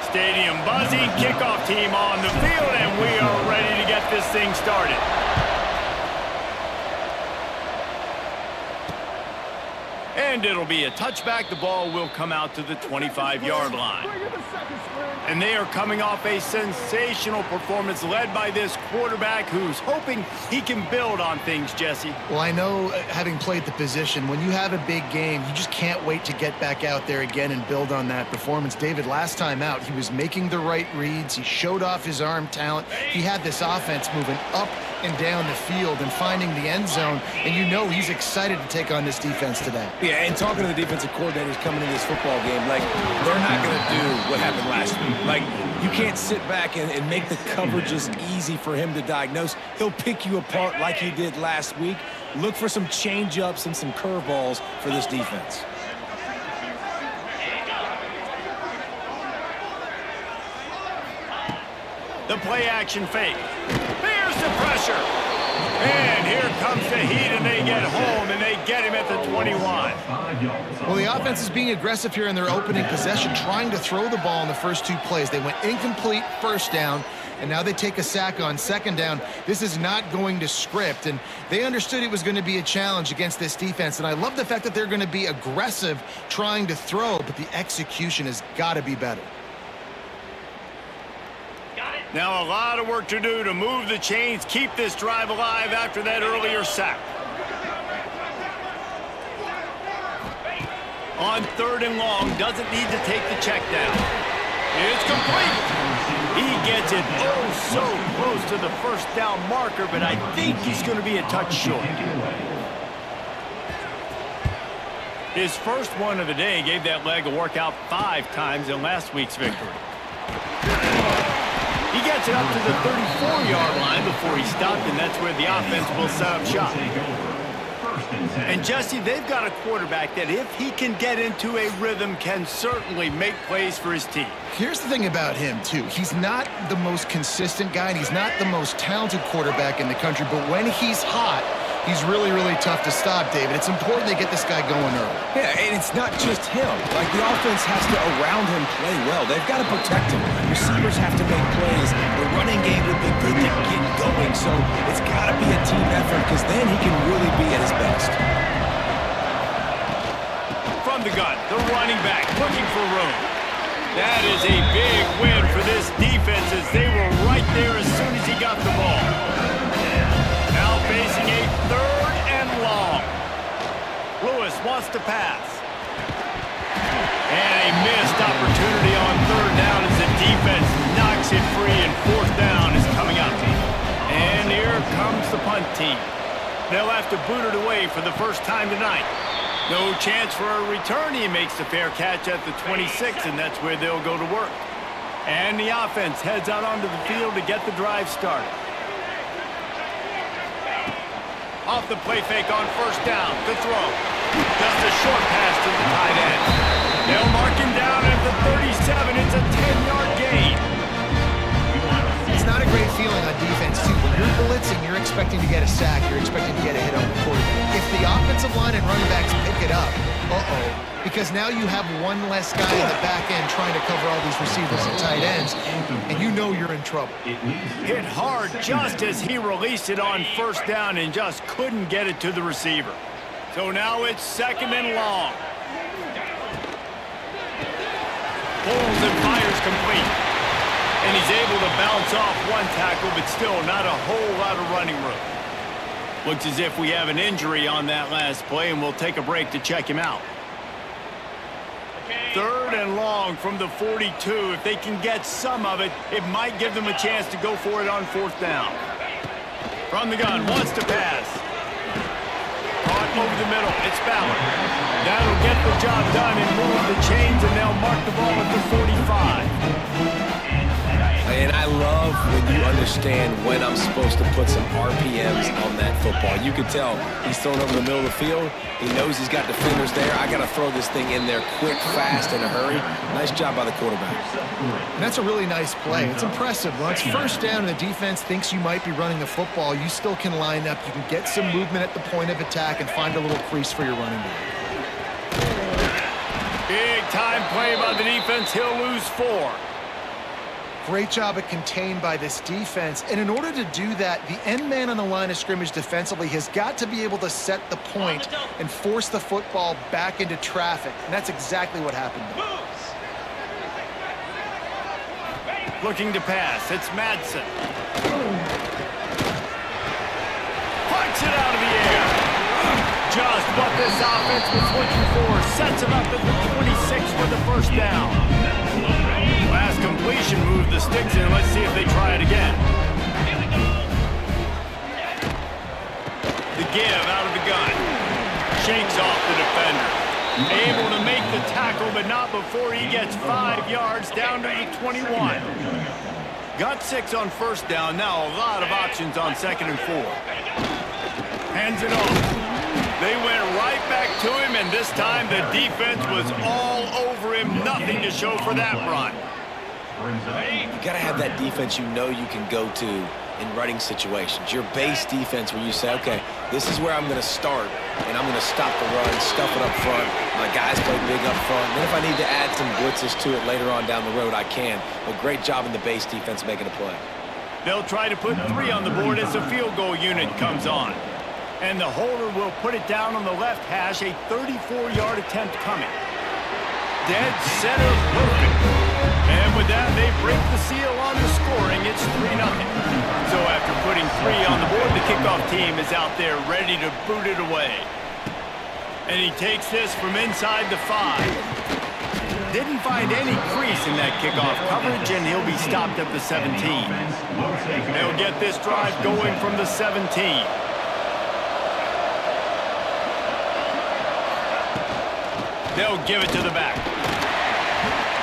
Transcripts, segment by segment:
Stadium buzzing, kickoff team on the field, and we are ready to get this thing started. And it'll be a touchback. The ball will come out to the 25-yard line. And they are coming off a sensational performance led by this quarterback who's hoping he can build on things, Jesse. Well, I know, having played the position, when you have a big game, you just can't wait to get back out there again and build on that performance. David, last time out, he was making the right reads. He showed off his arm talent. He had this offense moving up and down the field and finding the end zone, and you know he's excited to take on this defense today. Yeah, and talking to the defensive coordinators coming into this football game, like, they're not going to do what happened last week. Like, you can't sit back and make the coverages easy for him to diagnose. He'll pick you apart like he did last week. Look for some change-ups and some curveballs for this defense. The play-action fake. There's the pressure. And here comes the heat, and they get home, and they get him at the 21. Well, the offense is being aggressive here in their opening possession, trying to throw the ball in the first two plays. They went incomplete first down, and now they take a sack on second down. This is not going to script, and they understood it was going to be a challenge against this defense, and I love the fact that they're going to be aggressive trying to throw, but the execution has got to be better. Now a lot of work to do to move the chains, keep this drive alive after that earlier sack. On 3rd and long, doesn't need to take the check down. It's complete. He gets it oh so close to the first down marker, but I think he's going to be a touch short. His first one of the day gave that leg a workout 5 times in last week's victory. He gets it up to the 34-yard line before he stopped, and that's where the offense will set up shop. And Jesse, they've got a quarterback that if he can get into a rhythm can certainly make plays for his team. Here's the thing about him, too. He's not the most consistent guy, and he's not the most talented quarterback in the country, but when he's hot, he's really, really tough to stop, David. It's important they get this guy going early. Yeah, and it's not just him. Like, the offense has to, around him, play well. They've got to protect him. Receivers have to make plays. The running game would be good to get going, so it's got to be a team effort because then he can really be at his best. From the gun, the running back looking for room. That is a big win for this defense as they were right there as soon as he got the ball. Now facing a 3rd and long. Lewis wants to pass. And a missed opportunity on 3rd down as the defense knocks it free, and 4th down is coming up. And here comes the punt team. They'll have to boot it away for the first time tonight. No chance for a return. He makes the fair catch at the 26, and that's where they'll go to work. And the offense heads out onto the field to get the drive started. Off the play fake on 1st down. The throw. Just a short pass to the tight end. They'll mark him down at the 37. It's a 10-yard gain. It's not a great feeling on defense, too. When you're blitzing, you're expecting to get a sack. You're expecting to get a hit on the quarterback. If the offensive line and running backs pick it up, because now you have one less guy in the back end trying to cover all these receivers and tight ends, and you know you're in trouble. Hit hard just as he released it on 1st down and just couldn't get it to the receiver. So now it's 2nd and long. Pulls and fires complete. And he's able to bounce off one tackle, but still not a whole lot of running room. Looks as if we have an injury on that last play, and we'll take a break to check him out. 3rd and long from the 42. If they can get some of it, it might give them a chance to go for it on 4th down. From the gun, wants to pass. Caught over the middle. It's Ballard. That'll get the job done and move the chains, and they'll mark the ball at the 45. And I love when you understand when I'm supposed to put some RPMs on that football. You can tell he's thrown over the middle of the field. He knows he's got defenders there. I got to throw this thing in there quick, fast, in a hurry. Nice job by the quarterback. And that's a really nice play. It's impressive. When it's 1st down and the defense thinks you might be running the football, you still can line up. You can get some movement at the point of attack and find a little crease for your running back. Big time play by the defense. He'll lose 4. Great job at contained by this defense. And in order to do that, the end man on the line of scrimmage defensively has got to be able to set the point and force the football back into traffic. And that's exactly what happened. Looking to pass. It's Madsen. Punch it out of the air. Just what this offense was looking for. Sets him up at the 26 for the first down. Last completion moved the sticks in. Let's see if they try it again. The give out of the gun. Shakes off the defender. Able to make the tackle, but not before he gets 5 yards down to the 21. Got 6 on first down. Now a lot of options on 2nd and 4. Hands it off. They went right back to him, and this time the defense was all over him. Nothing to show for that run. You got to have that defense you know you can go to in running situations. Your base defense where you say, okay, this is where I'm going to start, and I'm going to stop the run, stuff it up front. My guys play big up front. Then if I need to add some blitzes to it later on down the road, I can. But great job in the base defense making a play. They'll try to put 3 on the board as the field goal unit comes on. And the holder will put it down on the left hash, a 34-yard attempt coming. Dead center, perfect. And with that, they break the seal on the scoring. It's 3-0. So after putting 3 on the board, the kickoff team is out there ready to boot it away. And he takes this from inside the 5. Didn't find any crease in that kickoff coverage, and he'll be stopped at the 17. They'll get this drive going from the 17. They'll give it to the back.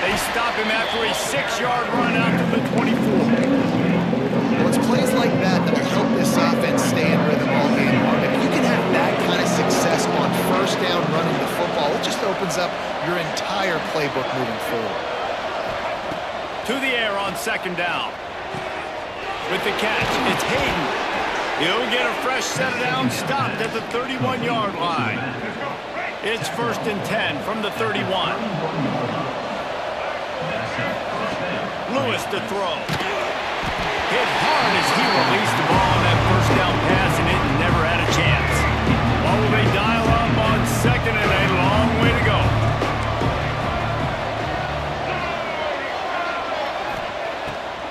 They stop him after a 6-yard run out to the 24. Well, it's plays like that that will help this offense stay in rhythm all game long. If you can have that kind of success on first down running the football, it just opens up your entire playbook moving forward. To the air on 2nd down. With the catch, it's Hayden. He'll get a fresh set down, stopped at the 31-yard line. It's 1st and 10 from the 31. Lewis to throw. Hit hard as he released the ball on that first down pass, and it never had a chance. Oh, they dial up on 2nd and a long way to go.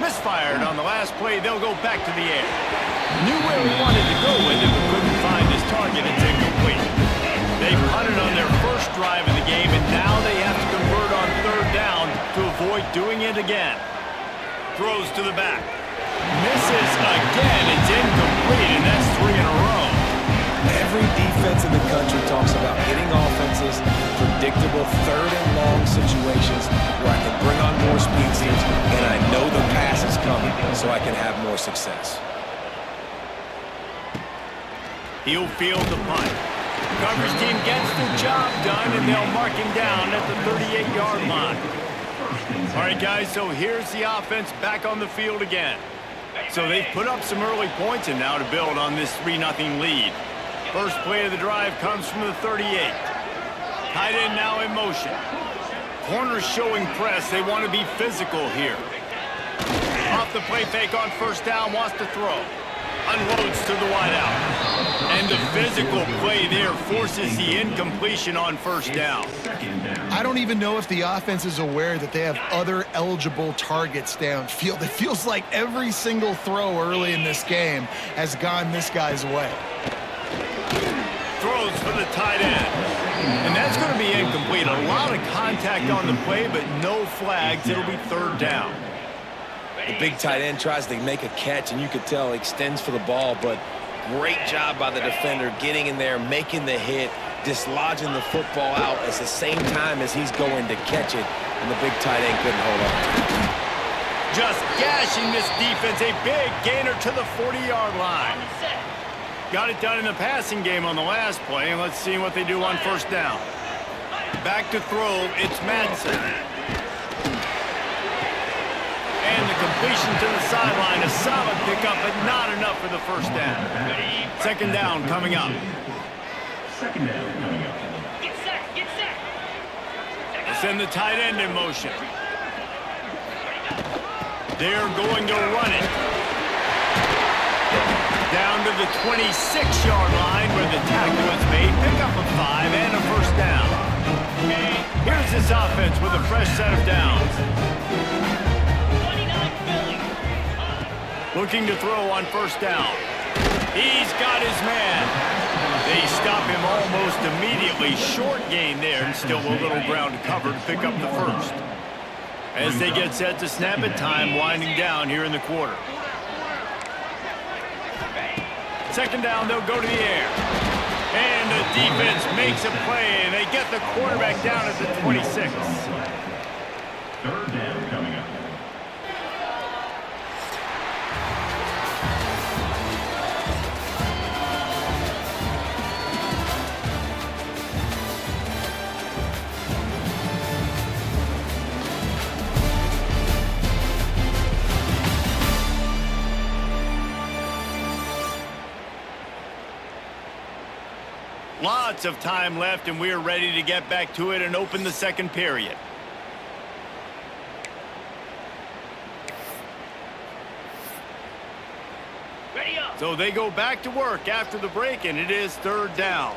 Misfired on the last play. They'll go back to the air. Knew where he wanted to go with it, but couldn't find his target. It's incomplete. They punted on their first drive of the game, and now they have to convert on 3rd down to avoid doing it again. Throws to the back. Misses again. It's incomplete, and that's 3 in a row. Every defense in the country talks about getting offenses in predictable 3rd and long situations where I can bring on more speedsters, and I know the pass is coming, so I can have more success. He'll field the punt. Coverage team gets the job done, and they'll mark him down at the 38-yard line. All right, guys, so here's the offense back on the field again. So they've put up some early points, and now to build on this 3-0 lead. First play of the drive comes from the 38. Tight end now in motion. Corners showing press. They want to be physical here. Off the play fake on first down, wants to throw. Unloads to the wideout. And the physical play there forces the incompletion on first down. I don't even know if the offense is aware that they have other eligible targets downfield. It feels like every single throw early in this game has gone this guy's way. Throws for the tight end. And that's going to be incomplete. A lot of contact on the play, but no flags. It'll be 3rd down. The big tight end tries to make a catch, and you could tell he extends for the ball, but great job by the defender getting in there, making the hit, dislodging the football out at the same time as he's going to catch it, and the big tight end couldn't hold on. Just gashing this defense, a big gainer to the 40-yard line. Got it done in the passing game on the last play, and let's see what they do on first down. Back to throw, it's Madsen. And the completion to the sideline, a solid pickup, but not enough for the first down. 2nd down coming up. Send the tight end in motion. They're going to run it. Down to the 26-yard line where the tackle is made. Pick up a 5 and a first down. Here's this offense with a fresh set of downs. Looking to throw on first down. He's got his man. They stop him almost immediately. Short gain there, and still a little ground to cover to pick up the first. As they get set to snap it, time winding down here in the quarter. Second down, they'll go to the air. And the defense makes a play, and they get the quarterback down at the 26. Third down coming up. Lots of time left, and we're ready to get back to it and open the second period. Ready up. So they go back to work after the break, and it is third down.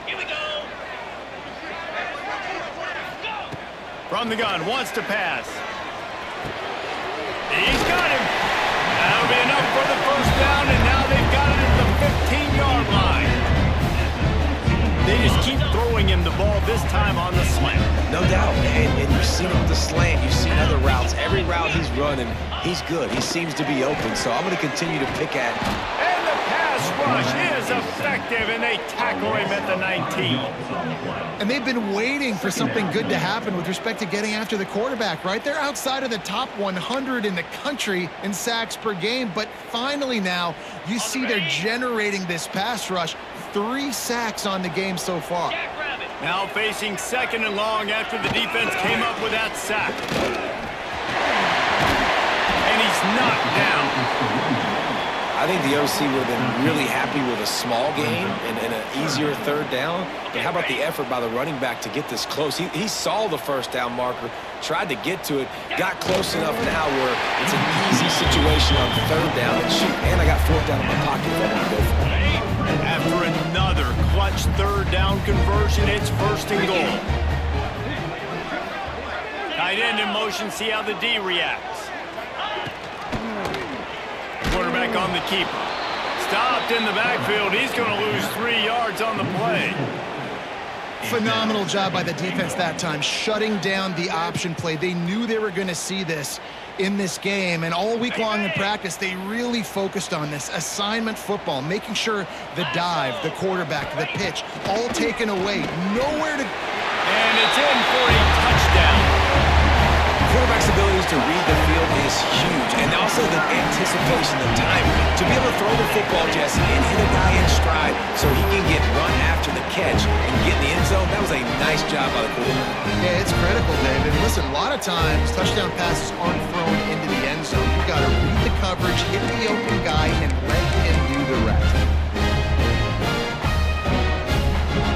Here we go. From the gun, wants to pass. He's got him. That'll be enough for the first down, and now they've got it at the 15-yard line. They just keep throwing him the ball, this time on the slant. No doubt, and you've seen him with the slant. You've seen other routes. Every route he's running, he's good. He seems to be open, so I'm going to continue to pick at him. And the pass rush is effective, and they tackle him at the 19. And they've been waiting for something good to happen with respect to getting after the quarterback, right? They're outside of the top 100 in the country in sacks per game, but finally now you see they're generating this pass rush. 3 sacks on the game so far. Now facing second and long after the defense came up with that sack. And he's knocked down. I think the OC would have been really happy with a small gain and an easier third down. But how about the effort by the running back to get this close? He saw the first down marker, tried to get to it, got close enough now where it's an easy situation on third down. And shoot, and I got fourth down in my pocket if I want to go for it. After another clutch third down conversion, it's first and goal. Tight end in motion, see how the D reacts. Quarterback on the keeper. Stopped in the backfield. He's going to lose 3 yards on the play. Phenomenal job by the defense that time, shutting down the option play. They knew they were going to see this in this game, and all week long in practice, they really focused on this assignment football, making sure the dive, the quarterback, the pitch, all taken away, nowhere to... And it's in for a touchdown. Quarterback's abilities to read the field is huge, and also the anticipation, the timing. To be able to throw the football, Jesse, and hit a guy in stride so he can get run after the catch and get in the end zone, that was a nice job by the quarterback. Yeah, it's critical, David. Listen, a lot of times, touchdown passes aren't thrown into the end zone. You've got to read the coverage, hit the open guy, and let him do the rest.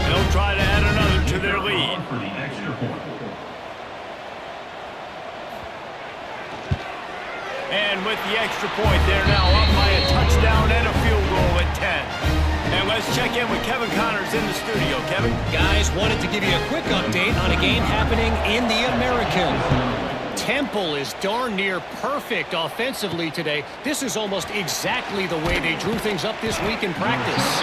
They'll try to add another to their lead. For the extra point. And with the extra point, they're now up by a touchdown and a field goal at 10. And let's check in with Kevin Connors in the studio. Kevin? Guys, wanted to give you a quick update on a game happening in the American. Temple is darn near perfect offensively today. This is almost exactly the way they drew things up this week in practice.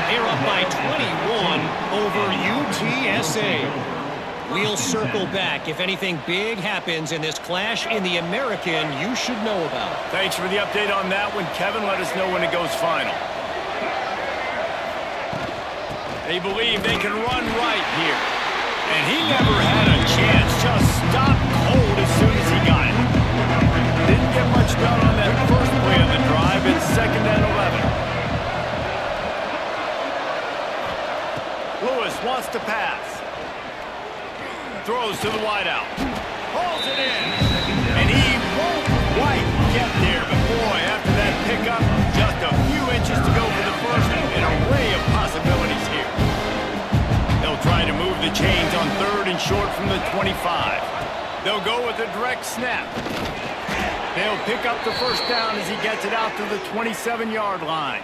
They're up by 21 over UTSA. We'll circle back. If anything big happens in this clash in the American, you should know about. Thanks for the update on that one, Kevin. Let us know when it goes final. They believe they can run right here. And he never had a chance. Just stopped cold as soon as he got it. Didn't get much done on that first play of the drive. It's second and 11. Lewis wants to pass. Throws to the wideout. Pulls it in. And he won't quite get there. But boy, after that pickup, just a few inches to go for the first. An array of possibilities here. They'll try to move the chains on third and short from the 25. They'll go with a direct snap. They'll pick up the first down as he gets it out to the 27-yard line.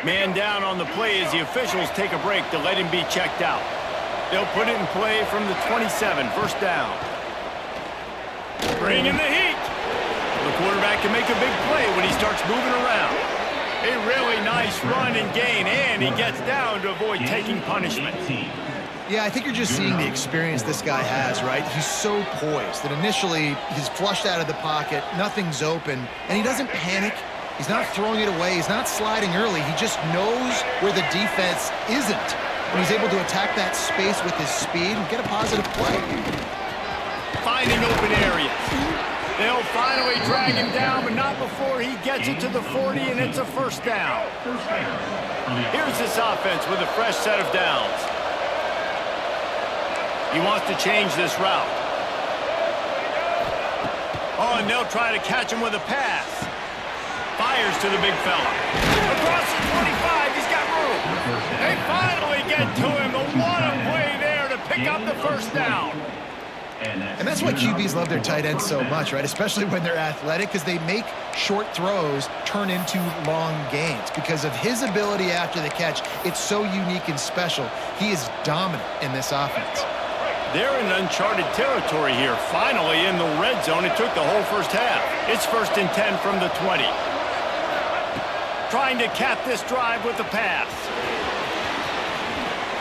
Man down on the play as the officials take a break to let him be checked out. They'll put it in play from the 27, first down. Bring in the heat. The quarterback can make a big play when he starts moving around. A really nice run and gain, and he gets down to avoid taking punishment. Yeah, I think you're just seeing the experience this guy has, right? He's so poised that initially he's flushed out of the pocket, nothing's open, and he doesn't panic. He's not throwing it away. He's not sliding early. He just knows where the defense isn't. And he's able to attack that space with his speed and get a positive play. Finding open areas. They'll finally drag him down, but not before he gets it to the 40, and it's a first down. Here's this offense with a fresh set of downs. He wants to change this route. Oh, and they'll try to catch him with a pass. Fires to the big fella. Across the 25, he's got room. They finally get to him. What a play there to pick up the first down. And that's why QBs love their tight ends so much, right? Especially when they're athletic, because they make short throws turn into long gains. Because of his ability after the catch, it's so unique and special. He is dominant in this offense. They're in uncharted territory here. Finally in the red zone. It took the whole first half. It's 1st and 10 from the 20. Trying to cap this drive with the pass.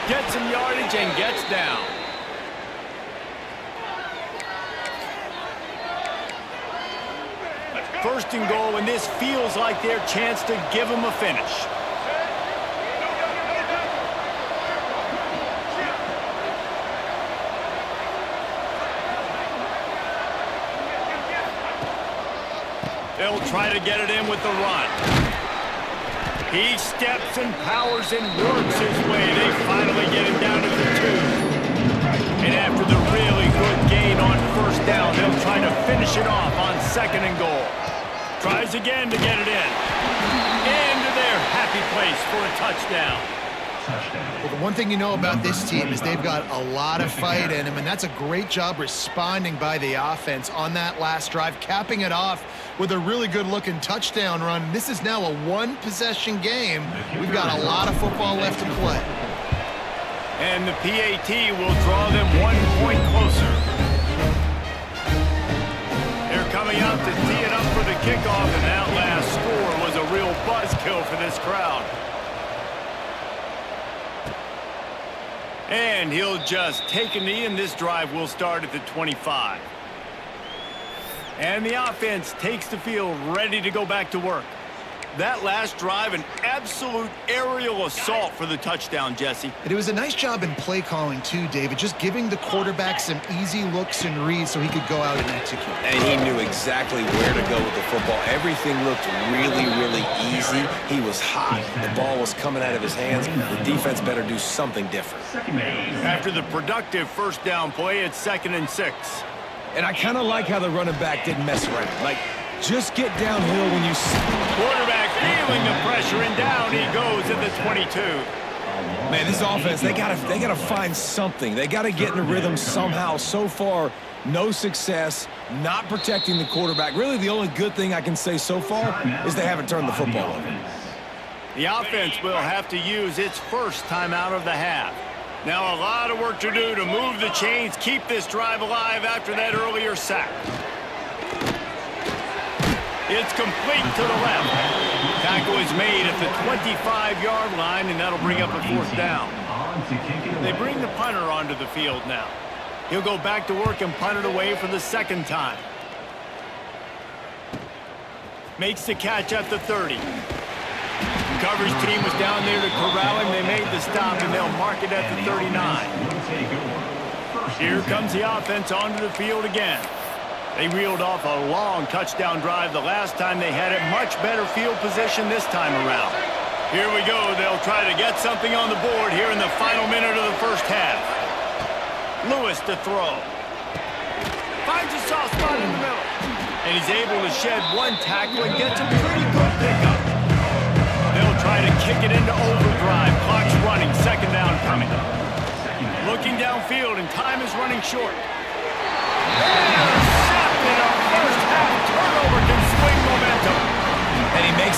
Gets some yardage and gets down. First and goal, and this feels like their chance to give them a finish. They'll try to get it in with the run. He steps and powers and works his way. They finally get him down to the 2. And after the really good gain on first down, they'll try to finish it off on 2nd and goal. Tries again to get it in. Into their happy place for a touchdown. Well, the one thing you know about this team is they've got a lot of fight in them, and that's a great job responding by the offense on that last drive, capping it off with a really good-looking touchdown run. This is now a one-possession game. We've got a lot of football left to play. And the PAT will draw them 1 point closer. They're coming out to tee it up for the kickoff, and that last score was a real buzzkill for this crowd. And he'll just take a knee, and this drive will start at the 25. And the offense takes the field, ready to go back to work. That last drive, an absolute aerial assault for the touchdown, Jesse. It was a nice job in play calling, too, David, just giving the quarterback some easy looks and reads so he could go out and execute. And he knew exactly where to go with the football. Everything looked really, really easy. He was hot. The ball was coming out of his hands. The defense better do something different. After the productive first down play, it's 2nd and 6. And I kind of like how the running back didn't mess around. Like, just get downhill when you see. Quarterback feeling the pressure, and down he goes at the 22. Man, this offense, they gotta find something. They gotta get in a rhythm somehow. So far, no success, not protecting the quarterback. Really, the only good thing I can say so far is they haven't turned the football over. The offense will have to use its first timeout of the half. Now a lot of work to do to move the chains, keep this drive alive after that earlier sack. It's complete to the left. Tackle is made at the 25-yard line, and that'll bring up a 4th down. They bring the punter onto the field now. He'll go back to work and punt it away for the 2nd time. Makes the catch at the 30. The coverage team was down there to corral him. They made the stop, and they'll mark it at the 39. Here comes the offense onto the field again. They reeled off a long touchdown drive the last time they had it. Much better field position this time around. Here we go. They'll try to get something on the board here in the final minute of the first half. Lewis to throw. Finds a soft spot in the middle. And he's able to shed one tackle and gets a pretty good pickup. They'll try to kick it into overdrive. Clock's running. 2nd down coming. Looking downfield, and time is running short. Intercepted, a first half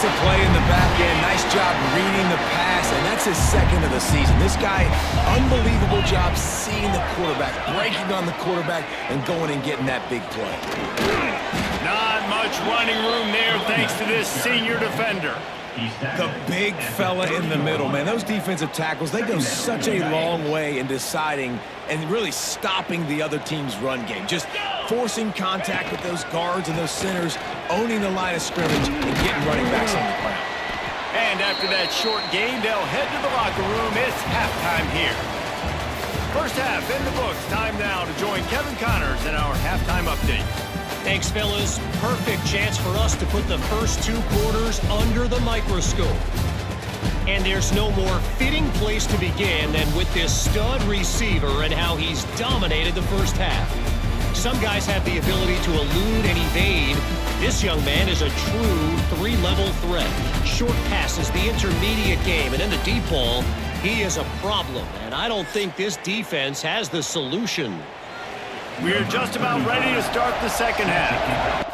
Makes a play in the back end. Nice job reading the pass, and that's his second of the season. This guy, unbelievable job seeing the quarterback, breaking on the quarterback, and going and getting that big play. Not much running room there thanks to this senior defender. The big fella in the middle, man. Those defensive tackles, they go such a long way in deciding and really stopping the other team's run game. Just forcing contact with those guards and those centers, owning the line of scrimmage, and getting running backs on the ground. And after that short game, they'll head to the locker room. It's halftime here. First half in the books. Time now to join Kevin Connors in our halftime update. Thanks, fellas. Perfect chance for us to put the first 2 quarters under the microscope. And there's no more fitting place to begin than with this stud receiver and how he's dominated the first half. Some guys have the ability to elude and evade. This young man is a true 3-level threat. Short passes, the intermediate game, and in the deep ball, he is a problem. And I don't think this defense has the solution. We're just about ready to start the second half.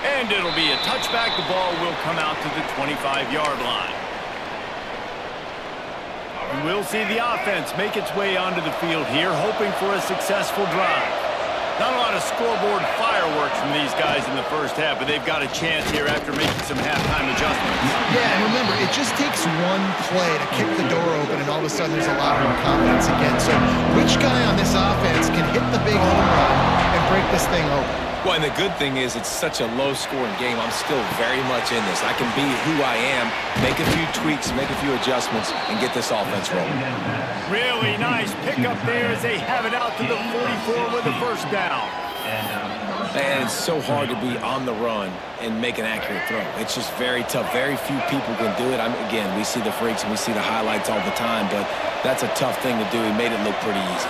And it'll be a touchback. The ball will come out to the 25-yard line. We'll see the offense make its way onto the field here, hoping for a successful drive. Not a lot of scoreboard fireworks from these guys in the first half, but they've got a chance here after making some halftime adjustments. Yeah, and remember, it just takes one play to kick the door open, and all of a sudden there's a lot more confidence again. So which guy on this offense can hit the big home run and break this thing open? Well, and the good thing is it's such a low-scoring game. I'm still very much in this. I can be who I am, make a few tweaks, make a few adjustments, and get this offense rolling. Really nice pickup there as they have it out to the 44 with the first down. And it's so hard to be on the run and make an accurate throw. It's just very tough. Very few people can do it. Again, we see the freaks and we see the highlights all the time, but that's a tough thing to do. He made it look pretty easy.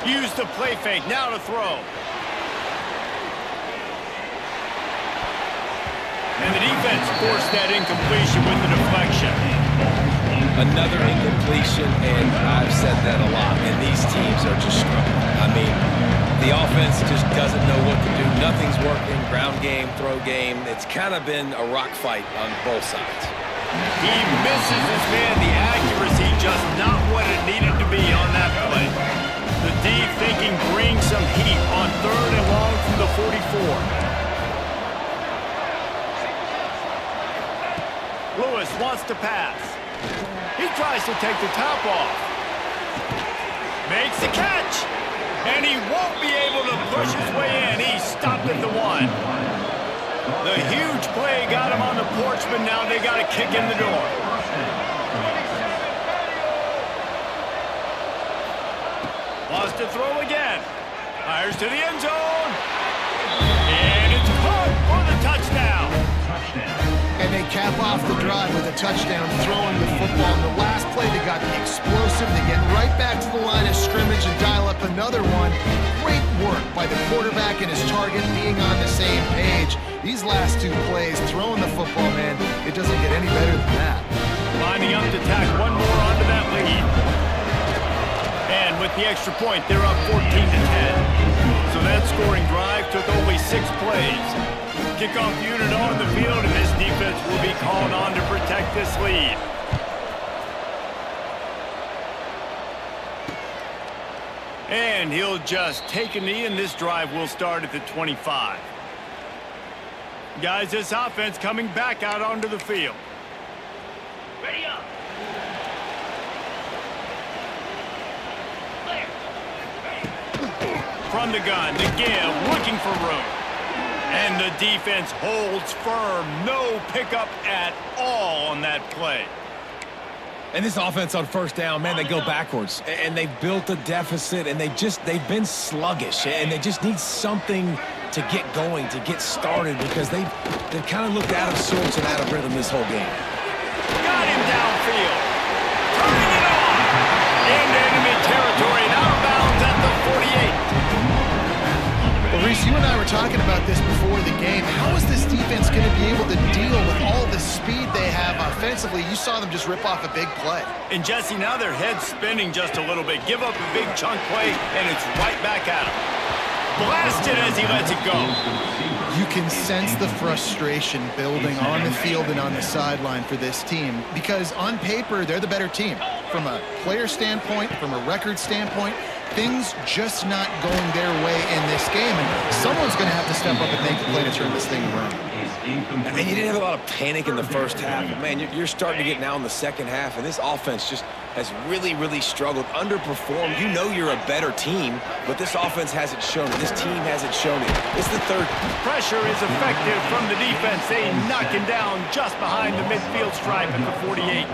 Use the play fake, now to throw. And the defense forced that incompletion with the deflection. Another incompletion, and I've said that a lot, and these teams are just struggling. I mean, the offense just doesn't know what to do. Nothing's working, ground game, throw game. It's kind of been a rock fight on both sides. He misses his man. The accuracy just not what it needed to be on that play. The deep thinking brings some heat on 3rd and long from the 44. Lewis wants to pass. He tries to take the top off. Makes the catch. And he won't be able to push his way in. He's stopped at the 1. The huge play got him on the porch, but now they got to kick in the door. Wants to throw again. Fires to the end zone. And it's caught for the touchdown. And they cap off the drive with a touchdown, throwing the football. In the last play, they got the explosive to get right back to the line of scrimmage and dial up another one. Great work by the quarterback and his target being on the same page. These last 2 plays, throwing the football, man, it doesn't get any better than that. Lining up to tack one more onto that lead. And with the extra point, they're up 14-10. So that scoring drive took only 6 plays. Kickoff unit on the field, and this defense will be called on to protect this lead. And he'll just take a knee, and this drive will start at the 25. Guys, this offense coming back out onto the field. Ready up. From the gun, the give, looking for room. And the defense holds firm. No pickup at all on that play. And this offense on first down, man, they go backwards. And they've built a deficit, and they've been sluggish. And they just need something to get going, to get started, because they've kind of looked out of sorts and out of rhythm this whole game. Got him downfield. Turning it on. Into enemy territory and out of bounds at the 48. Well, Reese, you and I were talking about this before the game. How is this defense going to be able to deal with all the speed they have defensively, you saw them just rip off a big play. And Jesse, now their head's spinning just a little bit. Give up a big chunk play, and it's right back at him. Blasted as he lets it go. You can sense the frustration building on the field and on the sideline for this team because on paper, they're the better team. From a player standpoint, from a record standpoint, things just not going their way in this game. And someone's going to have to step up and make a play to turn this thing around. And you didn't have a lot of panic in the first half. But man, you're starting to get now in the second half, and this offense just has really, really struggled, underperformed. You know you're a better team, but this offense hasn't shown it. This team hasn't shown it. It's the third. Pressure is effective from the defense. They knock him down just behind the midfield stripe at the 48.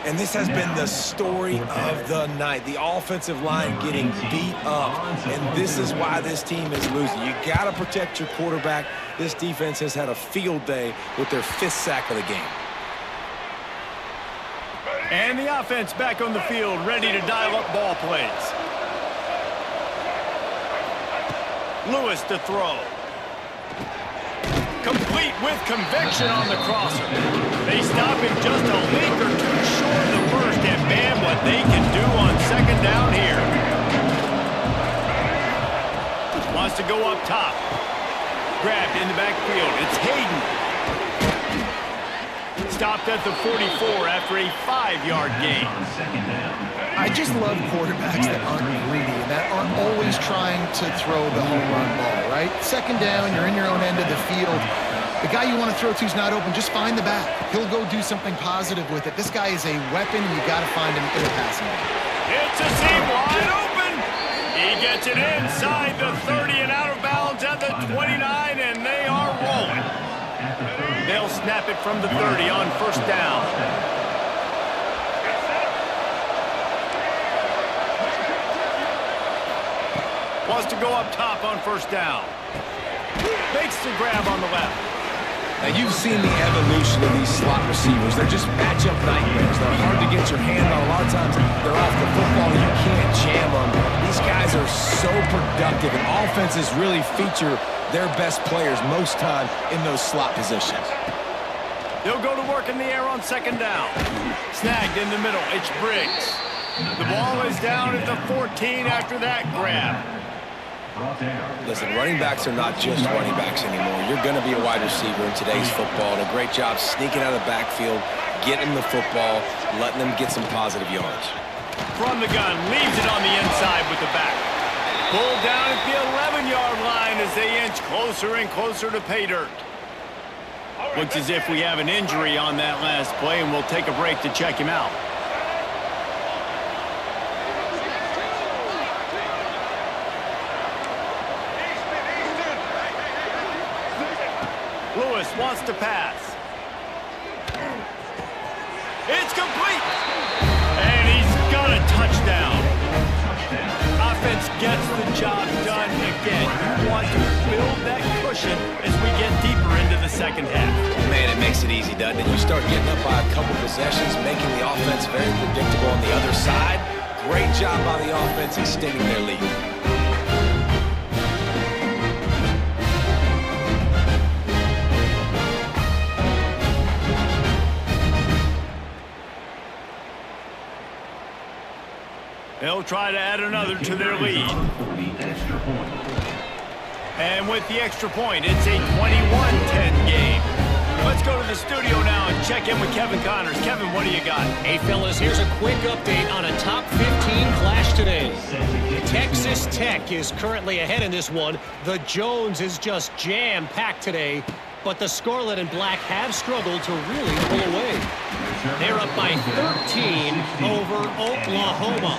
And this has been the story of the night. The offensive line getting beat up. And this is why this team is losing. You got to protect your quarterback. This defense has had a field day with their 5th sack of the game. And the offense back on the field, ready to dial up ball plays. Lewis to throw. Complete with conviction on the crosser. They stop him just a link or two short of the first, and man, what they can do on second down here. Wants to go up top. Grabbed in the backfield. It's Hayden. Stopped at the 44 after a 5-yard gain. I just love quarterbacks that aren't greedy and that aren't always trying to throw the home run ball, right? Second down, you're in your own end of the field. The guy you want to throw to is not open. Just find the back. He'll go do something positive with it. This guy is a weapon, and you got to find him in the passing game. It's a seam wide open. He gets it inside the 30 and out of bounds at the 29, and they are rolling. They'll snap it from the 30 on first down. Wants to go up top on first down. Makes the grab on the left. Now, you've seen the evolution of these slot receivers. They're just matchup nightmares. They're hard to get your hand on. A lot of times, they're off the football, and you can't jam them. These guys are so productive, and offenses really feature their best players most time in those slot positions. They'll go to work in the air on second down. Snagged in the middle. It's Briggs. The ball is down at the 14 after that grab. Listen, running backs are not just running backs anymore. You're going to be a wide receiver in today's football. And a great job sneaking out of the backfield, getting the football, letting them get some positive yards. From the gun, leaves it on the inside with the back. Pulled down at the 11-yard line as they inch closer and closer to pay dirt. Looks as if we have an injury on that last play, and we'll take a break to check him out. Lewis wants to pass. It's complete. And he's got a touchdown. Offense gets the job done again. You want to build that cushion as we get deeper into the second half. Man, it makes it easy, doesn't it? You start getting up by a couple possessions, making the offense very predictable on the other side. Great job by the offense extending their lead. They'll try to add another to their lead. And with the extra point, it's a 21-10 game. Let's go to the studio now and check in with Kevin Connors. Kevin, what do you got? Hey, fellas, here's a quick update on a top 15 clash today. Texas Tech is currently ahead in this one. The Jones is just jam-packed today, but the Scarlet and Black have struggled to really pull away. They're up by 13 over Oklahoma.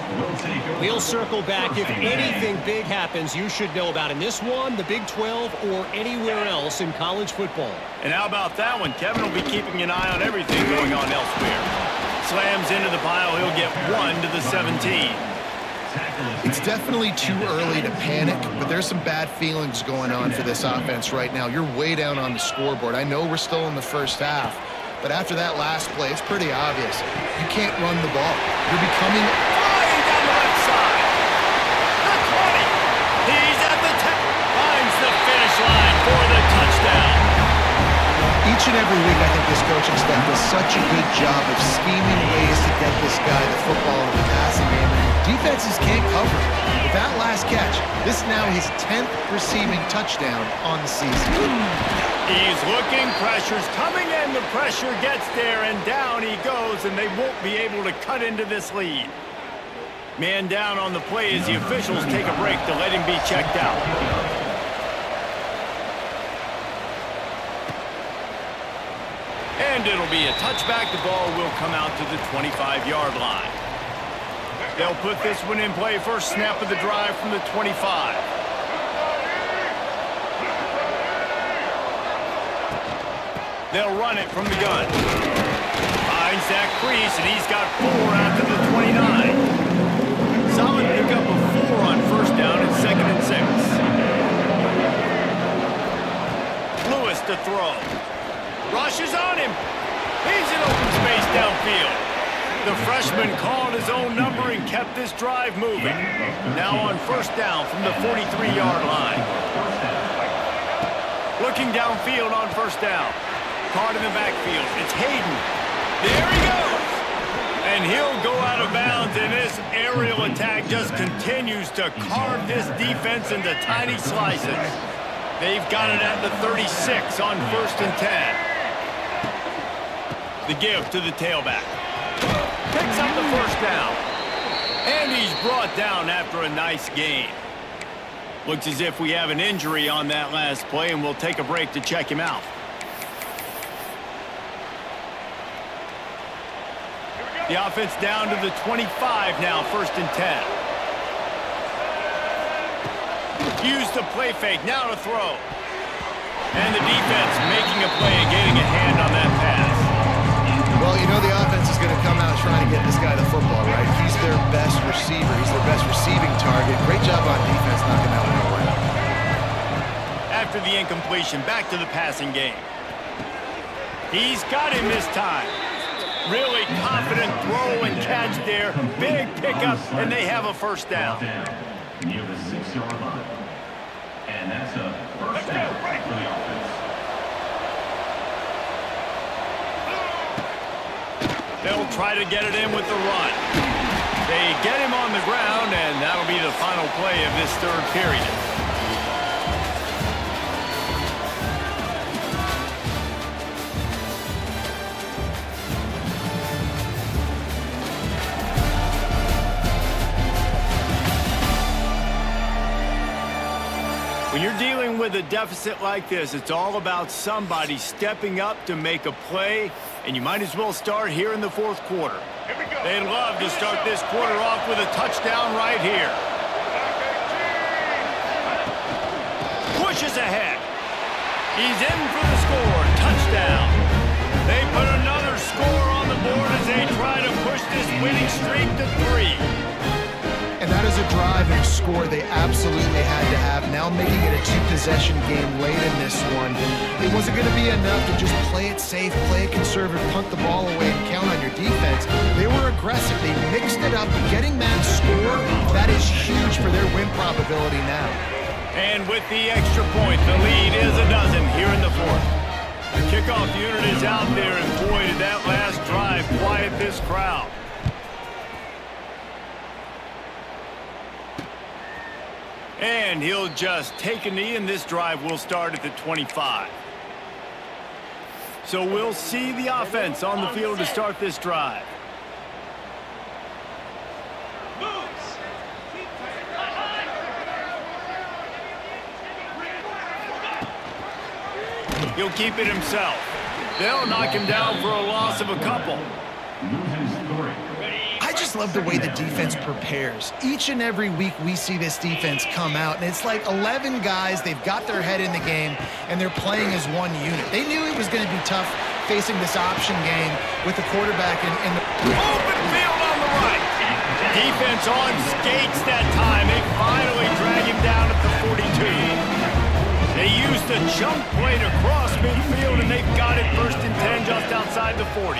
We'll circle back. If anything big happens, you should know about in this one, the Big 12, or anywhere else in college football. And how about that one? Kevin will be keeping an eye on everything going on elsewhere. Slams into the pile. He'll get 1 to the 17. It's definitely too early to panic, but there's some bad feelings going on for this offense right now. You're way down on the scoreboard. I know we're still in the first half, but after that last play, it's pretty obvious. You can't run the ball. You're becoming... Flying down the left side. The 20. He's at the 10. Finds the finish line for the touchdown. Each and every week, I think this coaching staff does such a good job of scheming ways to get this guy the football in the passing game. And defenses can't cover it. With that last catch, this is now his 10th receiving touchdown on the season. He's looking, pressure's coming in, the pressure gets there, and down he goes, and they won't be able to cut into this lead. Man down on the play as the officials take a break to let him be checked out. And it'll be a touchback. The ball will come out to the 25-yard line. They'll put this one in play. First snap of the drive from the 25. They'll run it from the gun. Finds that crease, and he's got 4 out to the 29. Solid pickup of 4 on first down and 2nd and 6. Lewis to throw. Rushes on him. He's in open space downfield. The freshman called his own number and kept this drive moving. Now on first down from the 43-yard line. Looking downfield on first down. Caught in the backfield. It's Hayden. There he goes. And he'll go out of bounds, and this aerial attack just continues to carve this defense into tiny slices. They've got it at the 36 on 1st and 10. The give to the tailback. Picks up the first down. And he's brought down after a nice gain. Looks as if we have an injury on that last play, and we'll take a break to check him out. The offense down to the 25 now, 1st and 10. Use the play fake, now to throw. And the defense making a play and getting a hand on that pass. Well, you know the offense is going to come out trying to get this guy the football, right? He's their best receiver. He's their best receiving target. Great job on defense knocking that one away. After the incompletion, back to the passing game. He's got him this time. Really confident throw and catch there. Big pickup, and they have a first down. Near the 6-yard line. And that's a first down for the offense. They'll try to get it in with the run. They get him on the ground, and that'll be the final play of this 3rd period. When you're dealing with a deficit like this, it's all about somebody stepping up to make a play, and you might as well start here in the 4th quarter. They'd love to start this quarter off with a touchdown right here. Pushes ahead. He's in for the score. Touchdown. They put another score on the board as they try to push this winning streak to 3. And that is a drive and a score they absolutely had to have. Now making it a 2-possession game late in this one. It wasn't going to be enough to just play it safe, play it conservative, punt the ball away, and count on your defense. They were aggressive. They mixed it up. Getting that score, that is huge for their win probability now. And with the extra point, the lead is a dozen here in the 4th. The kickoff unit is out there, and boy, did that last drive quiet this crowd. And he'll just take a knee, and this drive will start at the 25. So we'll see the offense on the field to start this drive. He'll keep it himself. They'll knock him down for a loss of a couple. I just love the way the defense prepares. Each and every week we see this defense come out, and it's like 11 guys, they've got their head in the game, and they're playing as one unit. They knew it was going to be tough facing this option game with the quarterback in the... Open field on the right. Defense on skates that time. They finally drag him down at the 42. They used a jump play to cross midfield, and they've got it 1st and 10 just outside the 40.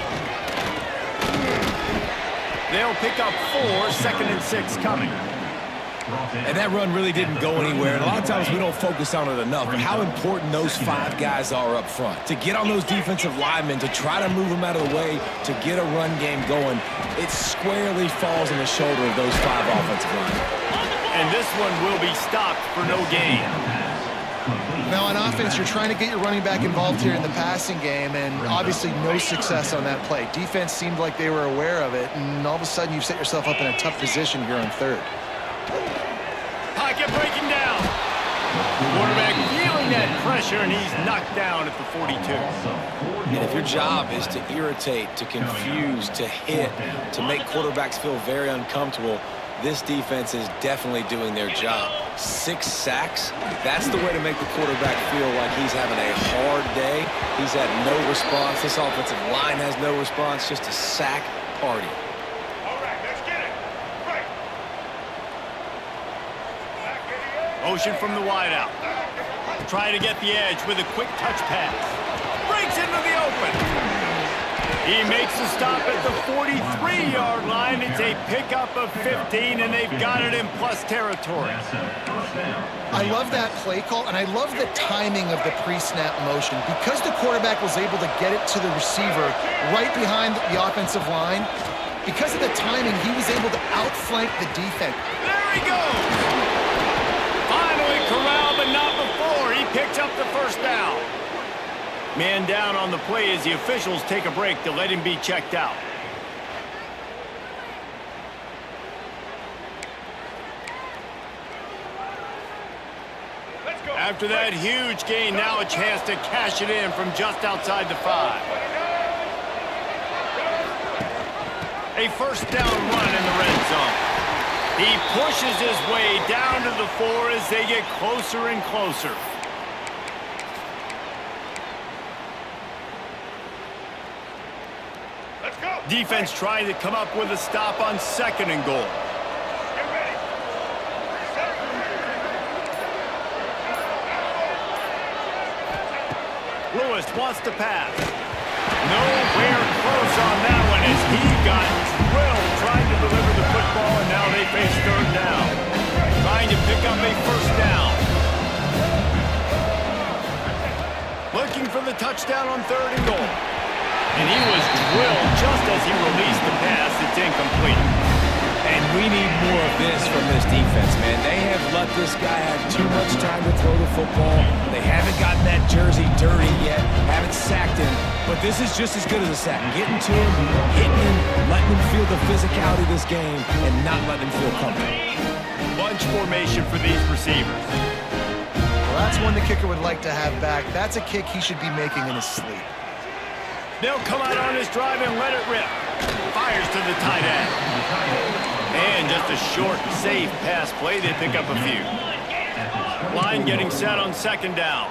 They'll pick up 4, 2nd and 6 coming. And that run really didn't go anywhere. And a lot of times we don't focus on it enough, but how important those 5 guys are up front. To get on those defensive linemen, to try to move them out of the way, to get a run game going, it squarely falls on the shoulder of those 5 offensive linemen. And this one will be stopped for no gain. Now on offense, you're trying to get your running back involved here in the passing game, and obviously no success on that play. Defense seemed like they were aware of it, and all of a sudden you've set yourself up in a tough position here on 3rd. Pocket breaking down. Quarterback feeling that pressure, and he's knocked down at the 42. And if your job is to irritate, to confuse, to hit, to make quarterbacks feel very uncomfortable, this defense is definitely doing their job. 6 sacks, that's the way to make the quarterback feel like he's having a hard day. He's had no response. This offensive line has no response, just a sack party. All right, let's get it. Right. Motion from the wideout. Trying to get the edge with a quick touch pass. Breaks into the open. He makes the stop at the 43-yard line. It's a pickup of 15, and they've got it in plus territory. I love that play call, and I love the timing of the pre-snap motion. Because the quarterback was able to get it to the receiver right behind the offensive line, because of the timing, he was able to outflank the defense. There he goes! Finally corralled, but not before. He picks up the first down. Man down on the play as the officials take a break to let him be checked out. After that huge gain, now a chance to cash it in from just outside the 5. A first down run in the red zone. He pushes his way down to the 4 as they get closer and closer. Defense trying to come up with a stop on 2nd and goal. Get ready. Lewis wants to pass. Nowhere close on that one as he got drilled trying to deliver the football, and now they face 3rd down. Trying to pick up a first down. Looking for the touchdown on 3rd and goal. And he was drilled just as he released the pass. It's incomplete. And we need more of this from this defense, man. They have let this guy have too much time to throw the football. They haven't gotten that jersey dirty yet, haven't sacked him. But this is just as good as a sack. Getting to him, hitting him, letting him feel the physicality of this game, and not letting him feel comfortable. Bunch formation for these receivers. Well, that's one the kicker would like to have back. That's a kick he should be making in his sleep. They'll come out on his drive and let it rip. Fires to the tight end. And just a short, safe pass play. They pick up a few. Line getting set on 2nd down.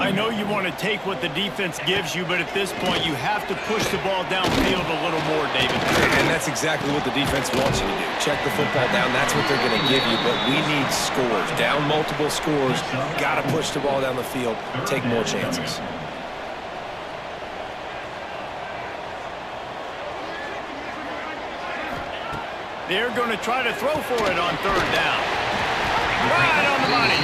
I know you want to take what the defense gives you, but at this point, you have to push the ball downfield a little more, David. And that's exactly what the defense wants you to do. Check the football down. That's what they're going to give you, but we need scores. Down multiple scores. Got to push the ball down the field. Take more chances. They're going to try to throw for it on 3rd down. Right on the money.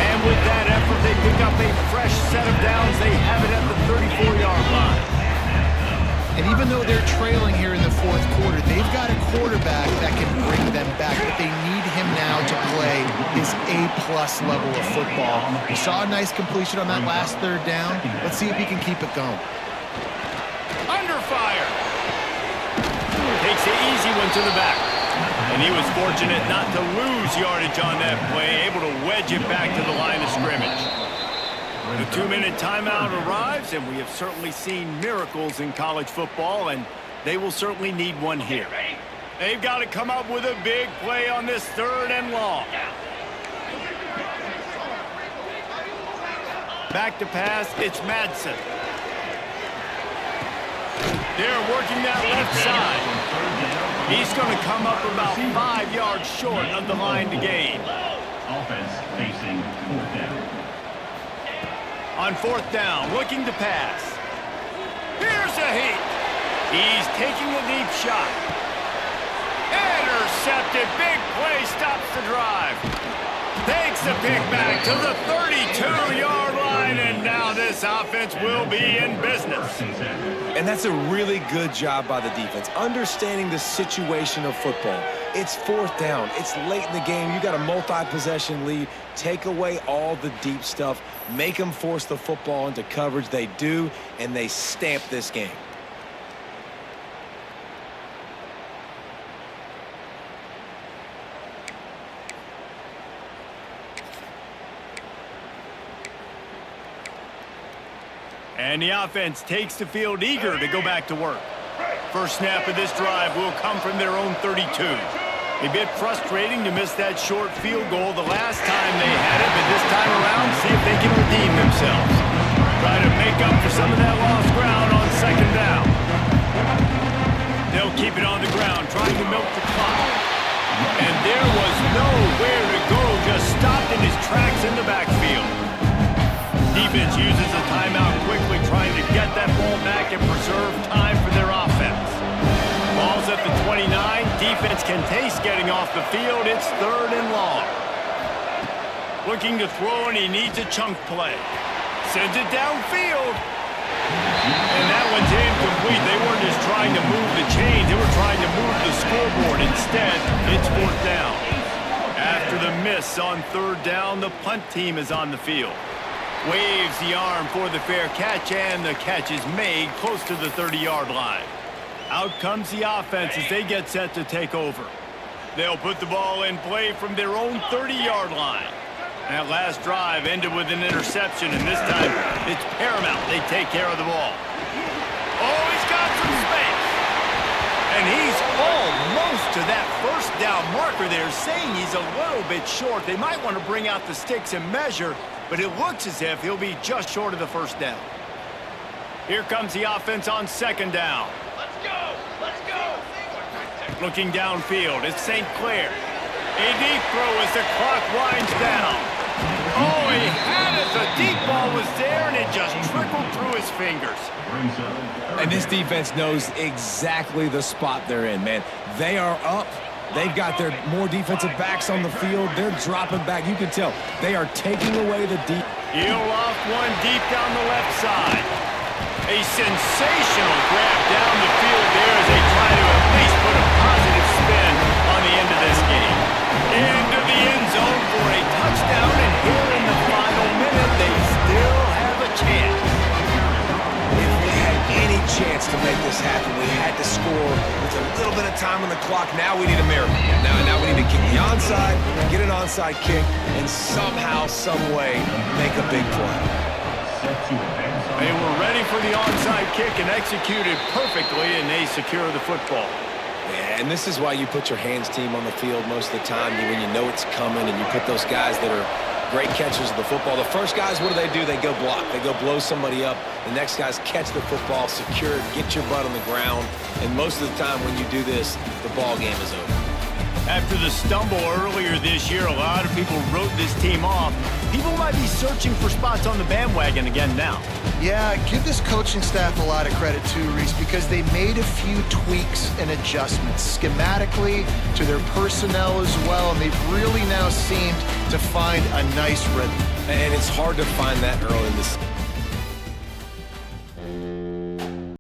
And with that effort, they pick up a fresh set of downs. They have it at the 34-yard line. And even though they're trailing here in the 4th quarter, they've got a quarterback that can bring them back, but they need him now to play his A-plus level of football. We saw a nice completion on that last 3rd down. Let's see if he can keep it going. Under fire. Takes the easy one to the back. And he was fortunate not to lose yardage on that play, able to wedge it back to the line of scrimmage. The 2-minute timeout arrives, and we have certainly seen miracles in college football, and they will certainly need one here. They've got to come up with a big play on this 3rd and long. Back to pass, it's Madsen. They're working that left side. He's going to come up about 5 yards short of the line to gain. Offense facing 4th down. On 4th down, looking to pass. Here's a heat. He's taking a deep shot. intercepted. Big play stops the drive. Takes the pick back to the 32-yard line, and now this offense will be in business. And that's a really good job by the defense, understanding the situation of football. It's fourth down. It's late in the game. You got a multi-possession lead. Take away all the deep stuff. Make them force the football into coverage. They do, and they stamp this game. And the offense takes the field eager to go back to work. First snap of this drive will come from their own 32. A bit frustrating to miss that short field goal the last time they had it, but this time around, see if they can redeem themselves. Try to make up for some of that lost ground on second down. They'll keep it on the ground, trying to milk the clock. And there was nowhere to go, just stopped in his tracks in the backfield. Defense uses a timeout quickly, trying to get that ball back and preserve time for their offense. Ball's at the 29. Defense can taste getting off the field. It's third and long. Looking to throw, and he needs a chunk play. Sends it downfield. And that one's incomplete. They weren't just trying to move the chains. They were trying to move the scoreboard. Instead, it's fourth down. After the miss on third down, the punt team is on the field. Waves the arm for the fair catch, and the catch is made close to the 30-yard line. Out comes the offense as they get set to take over. They'll put the ball in play from their own 30-yard line. That last drive ended with an interception, and this time it's paramount they take care of the ball. Oh, he's got some space. And he's almost to that first down marker there, saying he's a little bit short. They might want to bring out the sticks and measure, but it looks as if he'll be just short of the first down. Here comes the offense on second down. Let's go! Let's go! Looking downfield, it's St. Clair. A deep throw as the clock winds down. Oh, he had it. The deep ball was there, and it just trickled through his fingers. And this defense knows exactly the spot they're in, man. They are up. They've got their more defensive backs on the field. They're dropping back. You can tell they are taking away the deep. He'll off one deep down the left side. A sensational grab down the field there as they try to at least put a positive spin on the end of this game. Into the end zone for a touchdown, and here in the final minute, they still have a chance. If we had any chance to make this happen, we had to score with a little bit of time on the clock. Now we need a miracle. Now we need to kick the onside, get an onside kick, and somehow, some way, make a big play. They were ready for the onside kick and executed perfectly, and they secure the football. Yeah, and this is why you put your hands team on the field most of the time when you know it's coming, and you put those guys that are great catchers of the football. The first guys, what do? They go block. They go blow somebody up. The next guys catch the football, secure it, get your butt on the ground. And most of the time when you do this, the ball game is over. After the stumble earlier this year, a lot of people wrote this team off. People might be searching for spots on the bandwagon again now. Yeah, give this coaching staff a lot of credit too, Reese, because they made a few tweaks and adjustments schematically to their personnel as well, and they've really now seemed to find a nice rhythm. And it's hard to find that early in this.